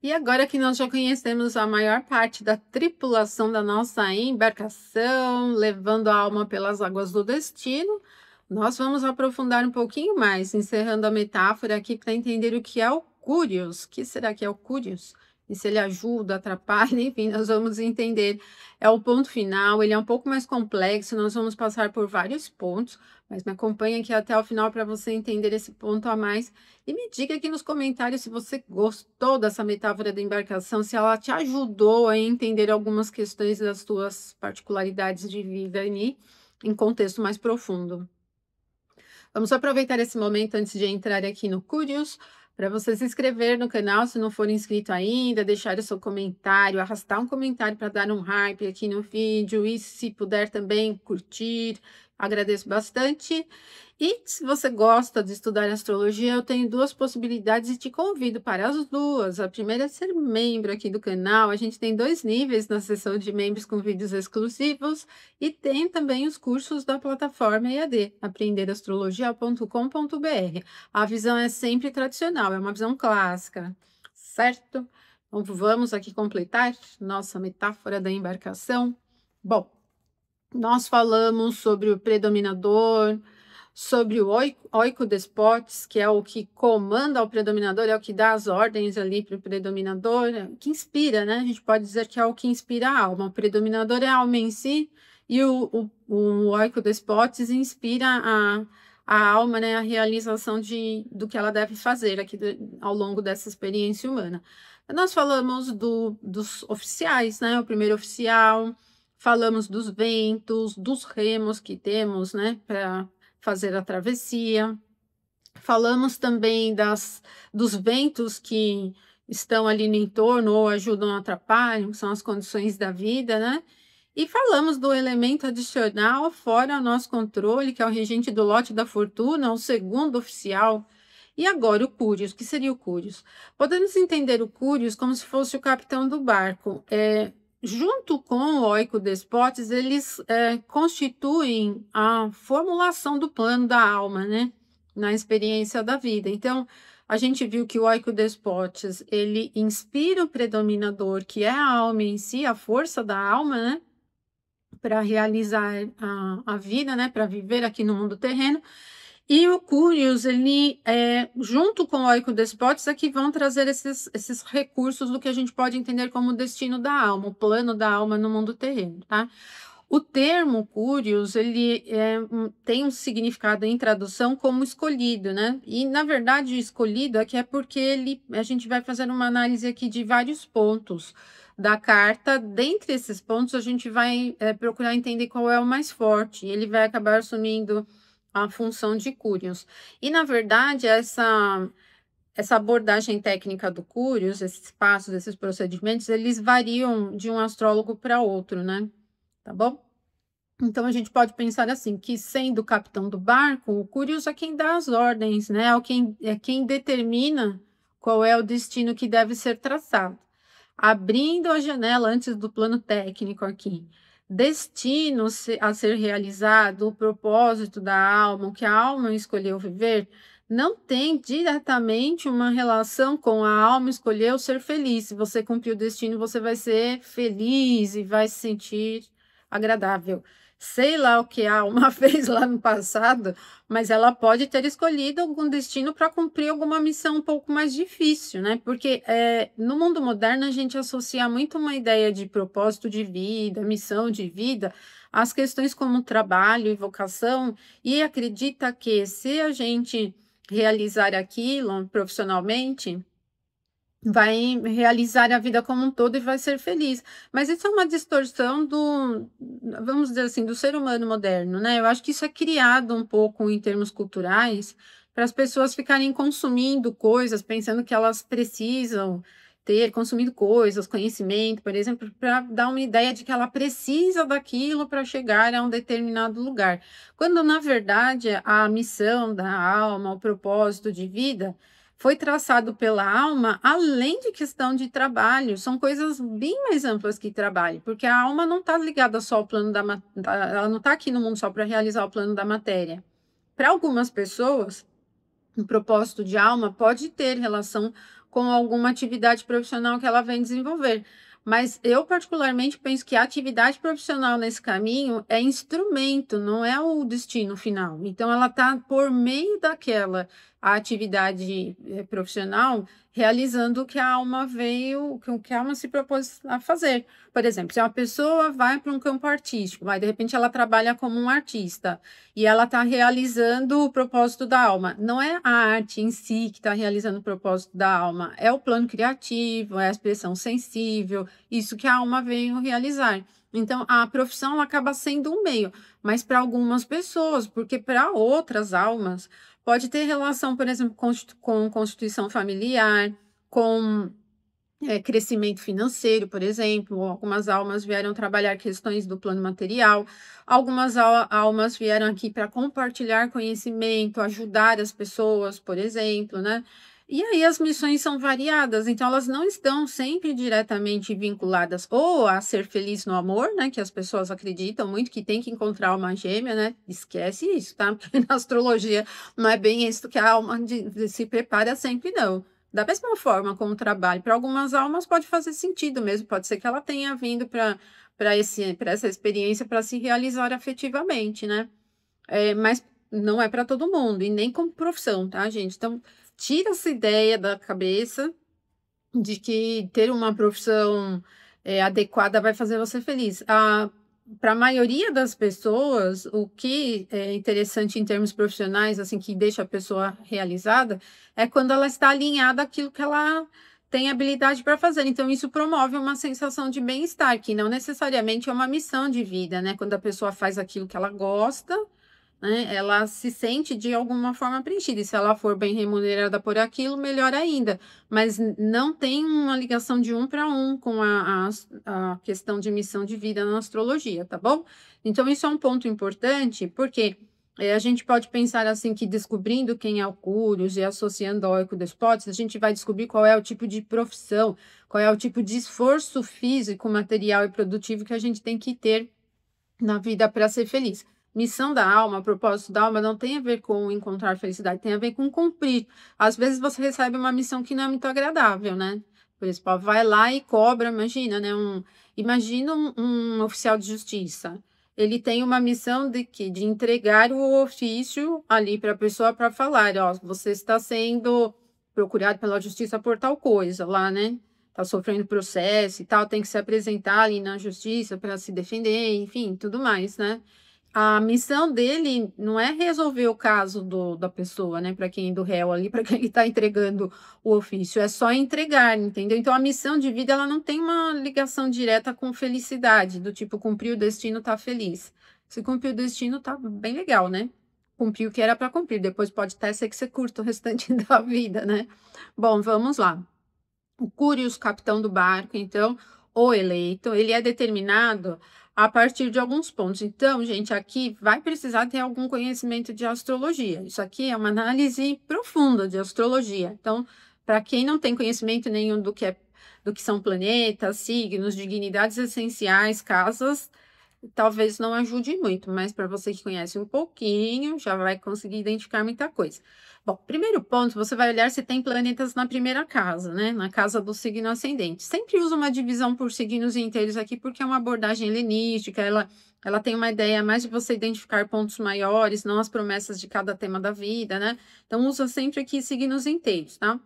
E agora que nós já conhecemos a maior parte da tripulação da nossa embarcação, levando a alma pelas águas do destino, nós vamos aprofundar um pouquinho mais, encerrando a metáfora aqui para entender o que é o Curios. O que será que é o Curios? E se ele ajuda, atrapalha, enfim, nós vamos entender. É o ponto final, ele é um pouco mais complexo, nós vamos passar por vários pontos, mas me acompanha aqui até o final para você entender esse ponto a mais. E me diga aqui nos comentários se você gostou dessa metáfora da embarcação, se ela te ajudou a entender algumas questões das suas particularidades de vida ali, em contexto mais profundo. Vamos aproveitar esse momento antes de entrar aqui no Curious, para você se inscrever no canal se não for inscrito ainda, deixar o seu comentário, arrastar um comentário para dar um hype aqui no vídeo e se puder também curtir, agradeço bastante. E se você gosta de estudar astrologia, eu tenho duas possibilidades e te convido para as duas. A primeira é ser membro aqui do canal. A gente tem 2 níveis na seção de membros com vídeos exclusivos e tem também os cursos da plataforma EAD, aprenderastrologia.com.br. A visão é sempre tradicional, é uma visão clássica, certo? Então vamos aqui completar nossa metáfora da embarcação. Bom, nós falamos sobre o predominador, sobre o oikodespotes, que é o que comanda o predominador, é o que dá as ordens ali para o predominador, é o que inspira, né? A gente pode dizer que é o que inspira a alma. O predominador é a alma em si, e o oikodespotes inspira a alma, né? A realização do que ela deve fazer aqui ao longo dessa experiência humana. Nós falamos dos oficiais, né? O primeiro oficial, falamos dos ventos, dos remos que temos, né? Para fazer a travessia. Falamos também dos ventos que estão ali no entorno ou ajudam ou atrapalham, que são as condições da vida, né? E falamos do elemento adicional fora o nosso controle, que é o regente do lote da fortuna, o segundo oficial. E agora o Curios, que seria o Curios? Podemos entender o Curios como se fosse o capitão do barco. Junto com o oikodespotes, eles constituem a formulação do plano da alma, né? Na experiência da vida. Então, a gente viu que o oikodespotes, ele inspira o predominador, que é a alma em si, a força da alma, né? Para realizar a vida, né? Para viver aqui no mundo terreno. E o Curios, ele, junto com o oikodespotes, é que vão trazer esses recursos do que a gente pode entender como o destino da alma, o plano da alma no mundo terreno, tá? O termo Curios, ele tem um significado em tradução como escolhido, né? E, na verdade, escolhido aqui é porque a gente vai fazer uma análise aqui de vários pontos da carta. Dentre esses pontos, a gente vai procurar entender qual é o mais forte. E ele vai acabar assumindo a função de Curios. E, na verdade, essa abordagem técnica do Curios, esses passos, esses procedimentos, eles variam de um astrólogo para outro, né? Tá bom? Então, a gente pode pensar assim, que sendo o capitão do barco, o Curios é quem dá as ordens, né? É quem determina qual é o destino que deve ser traçado. Abrindo a janela antes do plano técnico aqui. Destino a ser realizado, o propósito da alma, o que a alma escolheu viver, não tem diretamente uma relação com a alma escolheu ser feliz. Se você cumprir o destino, você vai ser feliz e vai se sentir agradável. Sei lá o que a alma fez lá no passado, mas ela pode ter escolhido algum destino para cumprir alguma missão um pouco mais difícil, né? Porque no mundo moderno a gente associa muito uma ideia de propósito de vida, missão de vida, às questões como trabalho e vocação, e acredita que se a gente realizar aquilo profissionalmente, vai realizar a vida como um todo e vai ser feliz. Mas isso é uma distorção vamos dizer assim, do ser humano moderno, né? Eu acho que isso é criado um pouco em termos culturais para as pessoas ficarem consumindo coisas, pensando que elas precisam ter consumido coisas, conhecimento, por exemplo, para dar uma ideia de que ela precisa daquilo para chegar a um determinado lugar. Quando, na verdade, a missão da alma, o propósito de vida foi traçado pela alma, além de questão de trabalho, são coisas bem mais amplas que trabalho, porque a alma não está ligada só ao plano ela não está aqui no mundo só para realizar o plano da matéria. Para algumas pessoas, o propósito de alma pode ter relação com alguma atividade profissional que ela vem desenvolver. Mas eu particularmente penso que a atividade profissional nesse caminho é instrumento, não é o destino final. Então ela está por meio daquela atividade profissional realizando o que a alma veio, o que a alma se propôs a fazer. Por exemplo, se uma pessoa vai para um campo artístico, vai, de repente ela trabalha como um artista e ela está realizando o propósito da alma. Não é a arte em si que está realizando o propósito da alma, é o plano criativo, é a expressão sensível, isso que a alma veio realizar. Então, a profissão ela acaba sendo um meio, mas para algumas pessoas, porque para outras almas pode ter relação, por exemplo, com constituição familiar, com crescimento financeiro, por exemplo. Algumas almas vieram trabalhar questões do plano material, algumas almas vieram aqui para compartilhar conhecimento, ajudar as pessoas, por exemplo, né? E aí as missões são variadas, então elas não estão sempre diretamente vinculadas ou a ser feliz no amor, né? Que as pessoas acreditam muito que tem que encontrar uma gêmea, né? Esquece isso, tá? Porque na astrologia não é bem isso que a alma se prepara sempre, não. Da mesma forma como trabalho, para algumas almas pode fazer sentido mesmo, pode ser que ela tenha vindo para essa experiência para se realizar afetivamente, né? Mas não é para todo mundo, e nem como profissão, tá, gente? Então, tira essa ideia da cabeça de que ter uma profissão adequada vai fazer você feliz. Para a maioria das pessoas, o que é interessante em termos profissionais, assim, que deixa a pessoa realizada, é quando ela está alinhada àquilo que ela tem habilidade para fazer. Então, isso promove uma sensação de bem-estar, que não necessariamente é uma missão de vida, né? Quando a pessoa faz aquilo que ela gosta, né, ela se sente de alguma forma preenchida. E se ela for bem remunerada por aquilo, melhor ainda. Mas não tem uma ligação de um para um com a questão de missão de vida na astrologia, tá bom? Então, isso é um ponto importante, porque a gente pode pensar assim que descobrindo quem é o Curios e associando ao Eco-Despotes, a gente vai descobrir qual é o tipo de profissão, qual é o tipo de esforço físico, material e produtivo que a gente tem que ter na vida para ser feliz. Missão da alma, propósito da alma, não tem a ver com encontrar felicidade, tem a ver com cumprir. Às vezes você recebe uma missão que não é muito agradável, né? Por exemplo, vai lá e cobra, imagina, né? Imagina um oficial de justiça. Ele tem uma missão de que de entregar o ofício ali para a pessoa para falar, ó, você está sendo procurado pela justiça por tal coisa lá, né? Está sofrendo processo e tal, tem que se apresentar ali na justiça para se defender, enfim, tudo mais, né? A missão dele não é resolver o caso da pessoa, né? Para quem do réu ali, para quem ele está entregando o ofício, é só entregar, entendeu? Então a missão de vida ela não tem uma ligação direta com felicidade, do tipo cumprir o destino, tá feliz. Se cumprir o destino, tá bem legal, né? Cumprir o que era para cumprir, depois pode até ser que você curta o restante da vida, né? Bom, vamos lá. O Curious, capitão do barco, então, o eleito, ele é determinado a partir de alguns pontos. Então, gente, aqui vai precisar ter algum conhecimento de astrologia. Isso aqui é uma análise profunda de astrologia. Então, para quem não tem conhecimento nenhum do que são planetas, signos, dignidades essenciais, casas, talvez não ajude muito, mas para você que conhece um pouquinho, já vai conseguir identificar muita coisa. Bom, primeiro ponto, você vai olhar se tem planetas na primeira casa, né? Na casa do signo ascendente. Sempre uso uma divisão por signos inteiros aqui, porque é uma abordagem helenística, ela tem uma ideia mais de você identificar pontos maiores, não as promessas de cada tema da vida, né? Então, usa sempre aqui signos inteiros, tá?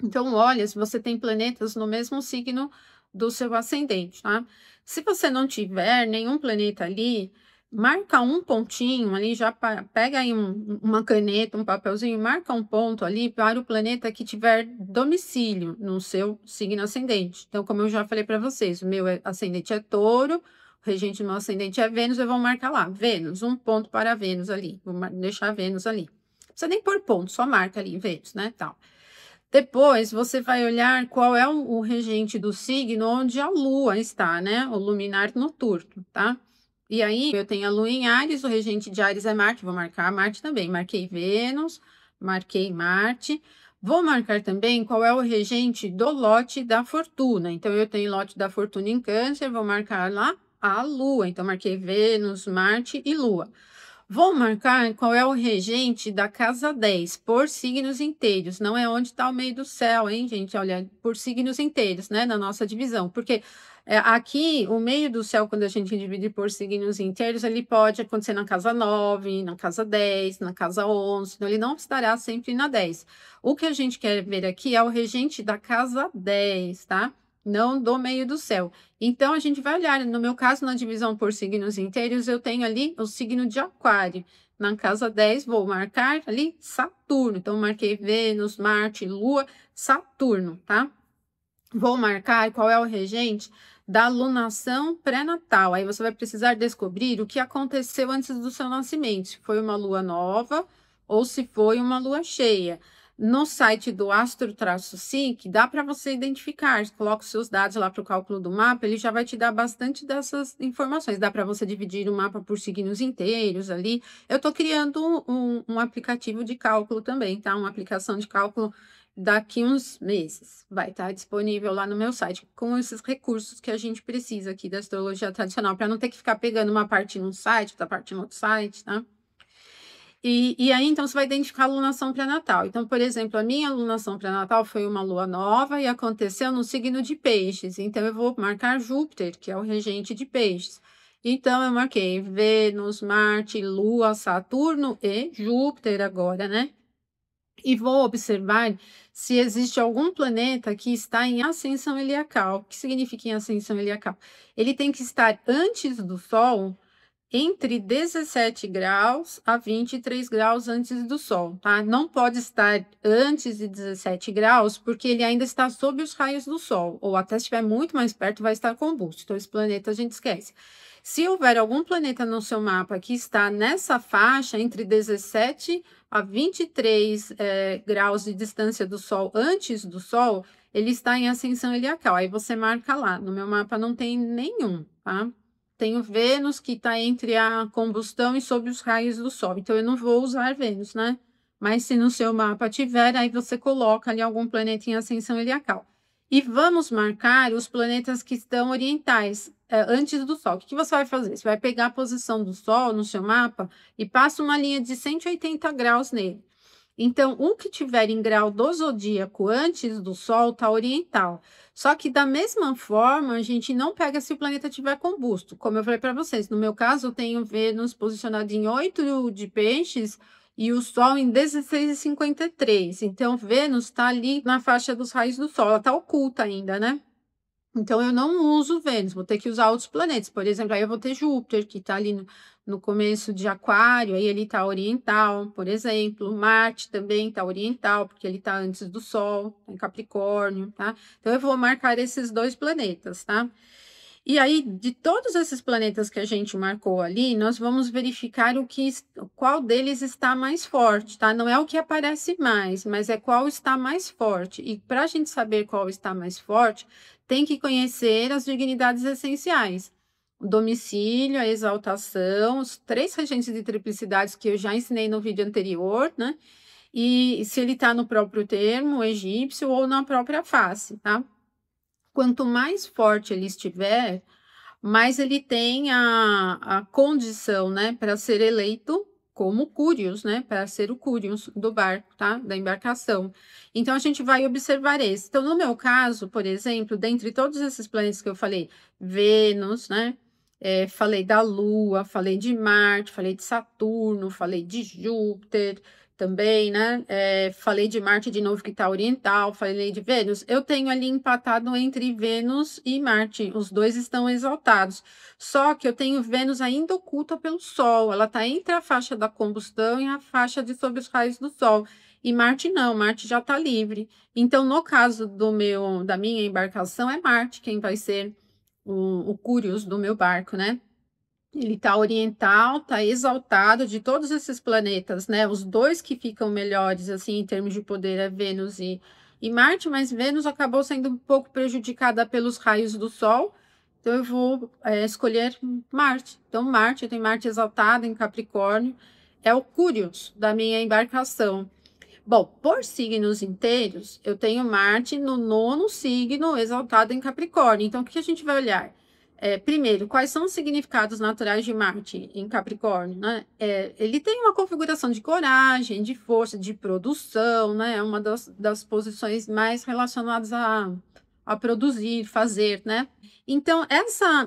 Então, olha se você tem planetas no mesmo signo do seu ascendente, tá? Se você não tiver nenhum planeta ali, marca um pontinho ali, já pega aí uma caneta, um papelzinho, marca um ponto ali para o planeta que tiver domicílio no seu signo ascendente. Então, como eu já falei para vocês, o meu ascendente é Touro, o regente do meu ascendente é Vênus, eu vou marcar lá, Vênus, um ponto para Vênus ali, vou deixar Vênus ali. Não precisa nem pôr ponto, só marca ali, Vênus, né, tal. Depois você vai olhar qual é o regente do signo onde a lua está, né? O luminar noturno, tá? E aí eu tenho a lua em Áries, o regente de Áries é Marte, vou marcar Marte também. Marquei Vênus, marquei Marte. Vou marcar também qual é o regente do lote da fortuna. Então eu tenho lote da fortuna em Câncer, vou marcar lá a lua. Então marquei Vênus, Marte e Lua. Vou marcar qual é o regente da casa 10 por signos inteiros. Não é onde está o meio do céu, hein, gente? Olha, por signos inteiros, né? Na nossa divisão. Porque aqui, o meio do céu, quando a gente divide por signos inteiros, ele pode acontecer na casa 9, na casa 10, na casa 11. Então, ele não estará sempre na 10. O que a gente quer ver aqui é o regente da casa 10, tá? Não do meio do céu. Então, a gente vai olhar, no meu caso, na divisão por signos inteiros, eu tenho ali o signo de Aquário. Na casa 10, vou marcar ali Saturno. Então, marquei Vênus, Marte, Lua, Saturno, tá? Vou marcar qual é o regente da lunação pré-natal. Aí você vai precisar descobrir o que aconteceu antes do seu nascimento, se foi uma lua nova ou se foi uma lua cheia. No site do Astro-Sync, dá para você identificar. Você coloca os seus dados lá para o cálculo do mapa, ele já vai te dar bastante dessas informações. Dá para você dividir o mapa por signos inteiros ali. Eu estou criando um aplicativo de cálculo também, tá? Uma aplicação de cálculo daqui uns meses. Vai estar disponível lá no meu site, com esses recursos que a gente precisa aqui da astrologia tradicional, para não ter que ficar pegando uma parte num site, outra parte no outro site, tá? E aí, então, você vai identificar a alunação pré-natal. Então, por exemplo, a minha alunação pré-natal foi uma lua nova e aconteceu no signo de Peixes. Então, eu vou marcar Júpiter, que é o regente de Peixes. Então, eu marquei Vênus, Marte, Lua, Saturno e Júpiter agora, né? E vou observar se existe algum planeta que está em ascensão heliacal. O que significa em ascensão heliacal? Ele tem que estar antes do Sol entre 17 graus a 23 graus antes do Sol, tá? Não pode estar antes de 17 graus, porque ele ainda está sob os raios do Sol, ou até se estiver muito mais perto, vai estar combusto. Então, esse planeta a gente esquece. Se houver algum planeta no seu mapa que está nessa faixa, entre 17 a 23 graus de distância do Sol, antes do Sol, ele está em ascensão heliacal. Aí você marca lá. No meu mapa não tem nenhum, tá? Tenho Vênus que está entre a combustão e sob os raios do Sol. Então, eu não vou usar Vênus, né? Mas se no seu mapa tiver, aí você coloca ali algum planeta em ascensão heliacal. E vamos marcar os planetas que estão orientais, antes do Sol. O que você vai fazer? Você vai pegar a posição do Sol no seu mapa e passa uma linha de 180 graus nele. Então, o que tiver em grau do zodíaco antes do Sol está oriental. Só que da mesma forma, a gente não pega se o planeta tiver combusto. Como eu falei para vocês, no meu caso, eu tenho Vênus posicionado em 8 de peixes e o Sol em 16,53. Então, Vênus está ali na faixa dos raios do Sol. Ela está oculta ainda, né? Então, eu não uso Vênus, vou ter que usar outros planetas. Por exemplo, aí eu vou ter Júpiter, que está ali no começo de Aquário, aí ele está oriental, por exemplo. Marte também está oriental, porque ele está antes do Sol, tá em Capricórnio, tá? Então, eu vou marcar esses dois planetas, tá? E aí, de todos esses planetas que a gente marcou ali, nós vamos verificar qual deles está mais forte, tá? Não é o que aparece mais, mas é qual está mais forte. E para a gente saber qual está mais forte, tem que conhecer as dignidades essenciais. O domicílio, a exaltação, os 3 regentes de triplicidades que eu já ensinei no vídeo anterior, né? E se ele está no próprio termo egípcio ou na própria face, tá? Quanto mais forte ele estiver, mais ele tem a condição, né, para ser eleito como Cúrios, né, para ser o Cúrios do barco, tá, da embarcação. Então, a gente vai observar esse. Então, no meu caso, por exemplo, dentre todos esses planetas que eu falei, Vênus, né, falei da Lua, falei de Marte, falei de Saturno, falei de Júpiter, também, né? Falei de Marte de novo, que está oriental, falei de Vênus. Eu tenho ali empatado entre Vênus e Marte, os dois estão exaltados. Só que eu tenho Vênus ainda oculta pelo Sol, ela está entre a faixa da combustão e a faixa de sob os raios do Sol. E Marte não, Marte já está livre. Então, no caso da minha embarcação, é Marte quem vai ser o Curious do meu barco, né? Ele está oriental, está exaltado de todos esses planetas, né? Os dois que ficam melhores, assim, em termos de poder, é Vênus e Marte, mas Vênus acabou sendo um pouco prejudicada pelos raios do Sol, então eu vou escolher Marte. Então, Marte, eu tenho Marte exaltada em Capricórnio, é o Curious da minha embarcação. Bom, por signos inteiros, eu tenho Marte no 9º signo exaltado em Capricórnio. Então, o que a gente vai olhar? Primeiro, quais são os significados naturais de Marte em Capricórnio, né? Ele tem uma configuração de coragem, de força, de produção, né? É uma das posições mais relacionadas a produzir, fazer, né? Então,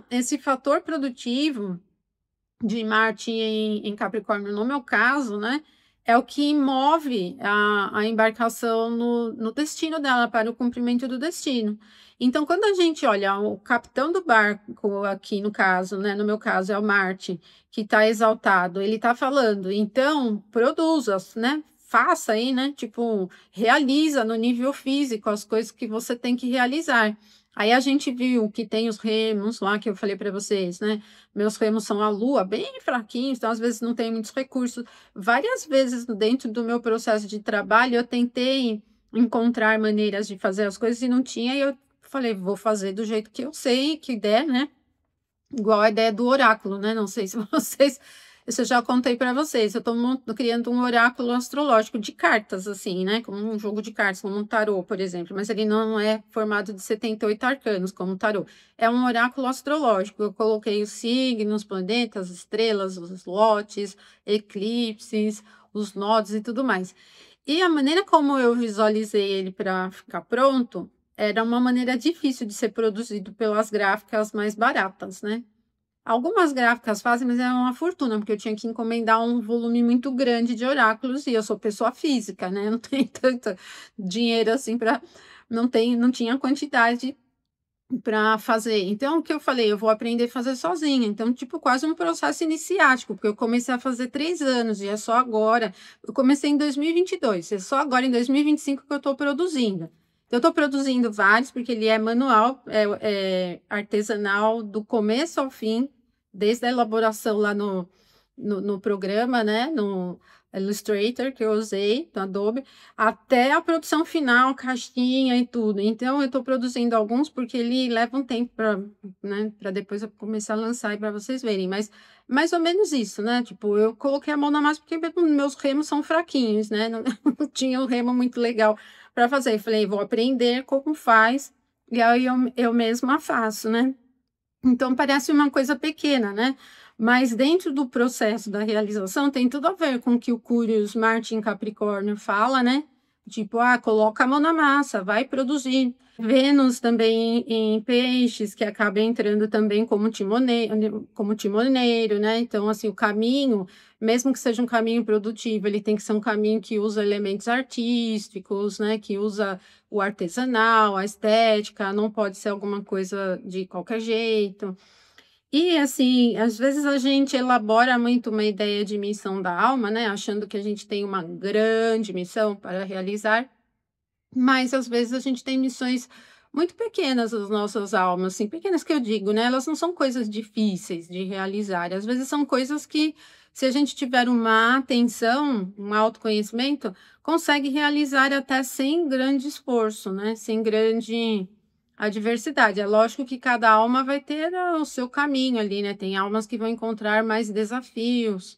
esse fator produtivo de Marte em Capricórnio, no meu caso, né? É o que move a embarcação no destino dela, para o cumprimento do destino. Então, quando a gente olha o capitão do barco, aqui no caso, né? No meu caso, é o Marte, que está exaltado, ele está falando, então, produza, né? Faça aí, né? Tipo, realiza no nível físico as coisas que você tem que realizar. Aí a gente viu que tem os remos lá que eu falei para vocês, né? Meus remos são a lua, bem fraquinhos, então às vezes não tem muitos recursos. Várias vezes dentro do meu processo de trabalho eu tentei encontrar maneiras de fazer as coisas e não tinha, e eu falei, vou fazer do jeito que eu sei, que der, né? Igual a ideia do oráculo, né? Não sei se vocês. Isso eu já contei para vocês. Eu estou criando um oráculo astrológico de cartas, assim, né? Como um jogo de cartas, como um tarô, por exemplo. Mas ele não é formado de 78 arcanos, como um tarô. É um oráculo astrológico. Eu coloquei os signos, planetas, estrelas, os lotes, eclipses, os nodos e tudo mais. E a maneira como eu visualizei ele para ficar pronto era uma maneira difícil de ser produzido pelas gráficas mais baratas, né? Algumas gráficas fazem, mas é uma fortuna, porque eu tinha que encomendar um volume muito grande de oráculos e eu sou pessoa física, né? Não tenho tanto dinheiro assim para. Não tinha quantidade para fazer. Então, o que eu falei, eu vou aprender a fazer sozinha. Então, tipo, quase um processo iniciático, porque eu comecei a fazer 3 anos e é só agora. Eu comecei em 2022, é só agora em 2025 que eu estou produzindo. Eu estou produzindo vários, porque ele é manual, é artesanal do começo ao fim, desde a elaboração lá no programa, né? No Illustrator que eu usei, no Adobe, até a produção final, caixinha e tudo. Então, eu estou produzindo alguns porque ele leva um tempo para, né, para depois eu começar a lançar e para vocês verem. Mas mais ou menos isso, né? Tipo, eu coloquei a mão na massa porque meus remos são fraquinhos, né? Não, não tinha um remo muito legal para fazer. Eu falei, vou aprender como faz e aí eu mesma faço, né? Então, parece uma coisa pequena, né? Mas dentro do processo da realização tem tudo a ver com o que o Curious Martin Capricórnio fala, né? Tipo, coloca a mão na massa, vai produzir. Vênus também em peixes, que acaba entrando também como timoneiro, né? Então, assim, o caminho, mesmo que seja um caminho produtivo, ele tem que ser um caminho que usa elementos artísticos, né? Que usa o artesanal, a estética, não pode ser alguma coisa de qualquer jeito. E assim, às vezes a gente elabora muito uma ideia de missão da alma, né? Achando que a gente tem uma grande missão para realizar, mas às vezes a gente tem missões muito pequenas as nossas almas, assim, pequenas que eu digo, né? Elas não são coisas difíceis de realizar, às vezes são coisas que, se a gente tiver uma atenção, um autoconhecimento, consegue realizar até sem grande esforço, né? Sem grande adversidade. É lógico que cada alma vai ter o seu caminho ali, né? Tem almas que vão encontrar mais desafios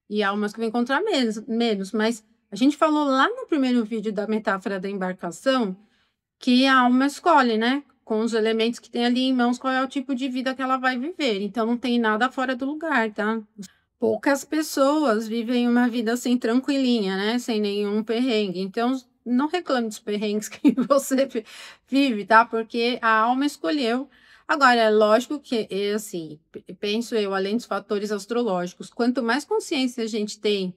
e almas que vão encontrar menos, mas a gente falou lá no primeiro vídeo da metáfora da embarcação que a alma escolhe, né? Com os elementos que tem ali em mãos, qual é o tipo de vida que ela vai viver. Então não tem nada fora do lugar, tá? Poucas pessoas vivem uma vida assim tranquilinha, né? Sem nenhum perrengue. Então não reclame dos perrengues que você vive, tá? Porque a alma escolheu. Agora, é lógico que, assim, penso eu, além dos fatores astrológicos, quanto mais consciência a gente tem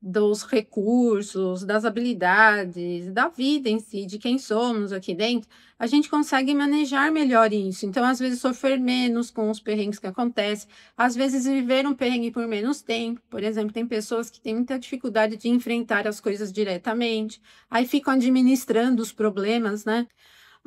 dos recursos, das habilidades, da vida em si, de quem somos aqui dentro, a gente consegue manejar melhor isso. Então, às vezes, sofrer menos com os perrengues que acontecem, às vezes, viver um perrengue por menos tempo. Por exemplo, tem pessoas que têm muita dificuldade de enfrentar as coisas diretamente, aí ficam administrando os problemas, né?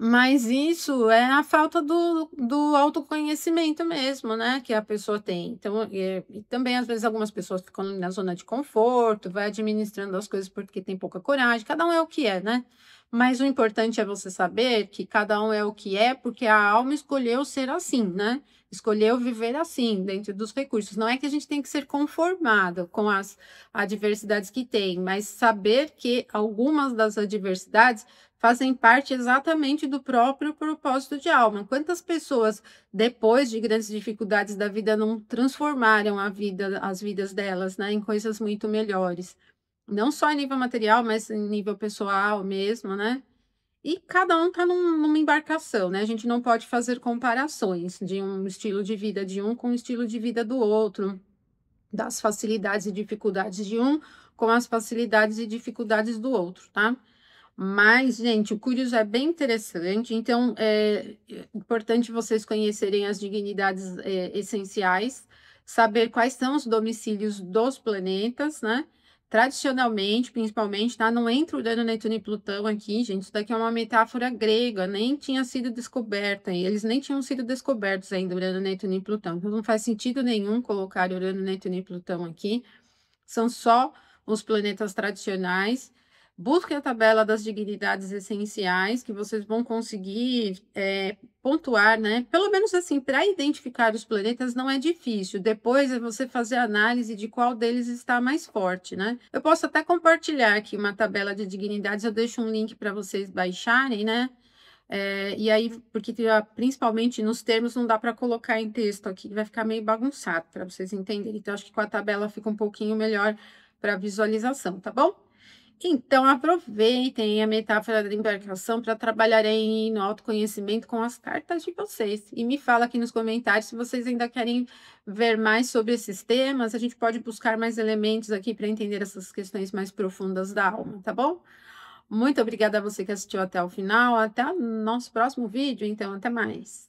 Mas isso é a falta do autoconhecimento mesmo, né, que a pessoa tem. Então, e também, às vezes, algumas pessoas ficam na zona de conforto, vai administrando as coisas porque tem pouca coragem, cada um é o que é, né? Mas o importante é você saber que cada um é o que é, porque a alma escolheu ser assim, né? Escolheu viver assim, dentro dos recursos. Não é que a gente tem que ser conformado com as adversidades que tem, mas saber que algumas das adversidades fazem parte exatamente do próprio propósito de alma. Quantas pessoas, depois de grandes dificuldades da vida, não transformaram as vidas delas, né, em coisas muito melhores? Não só em nível material, mas em nível pessoal mesmo, né? E cada um está numa embarcação, né? A gente não pode fazer comparações de um estilo de vida de um com o estilo de vida do outro, das facilidades e dificuldades de um com as facilidades e dificuldades do outro, tá? Mas, gente, o Curios é bem interessante, então é importante vocês conhecerem as dignidades essenciais, saber quais são os domicílios dos planetas, né? Tradicionalmente, principalmente, tá? Não entra Urano, Netuno e Plutão aqui, gente. Isso daqui é uma metáfora grega, nem tinha sido descoberta, e eles nem tinham sido descobertos ainda, Urano, Netuno e Plutão. Então, não faz sentido nenhum colocar Urano, Netuno e Plutão aqui. São só os planetas tradicionais. Busquem a tabela das dignidades essenciais, que vocês vão conseguir pontuar, né? Pelo menos assim, para identificar os planetas não é difícil. Depois é você fazer a análise de qual deles está mais forte, né? Eu posso até compartilhar aqui uma tabela de dignidades, eu deixo um link para vocês baixarem, né? E aí, porque principalmente nos termos não dá para colocar em texto aqui, vai ficar meio bagunçado para vocês entenderem. Então, acho que com a tabela fica um pouquinho melhor para visualização, tá bom? Então, aproveitem a metáfora da embarcação para trabalharem no autoconhecimento com as cartas de vocês. E me fala aqui nos comentários se vocês ainda querem ver mais sobre esses temas. A gente pode buscar mais elementos aqui para entender essas questões mais profundas da alma, tá bom? Muito obrigada a você que assistiu até o final. Até o nosso próximo vídeo, então, até mais.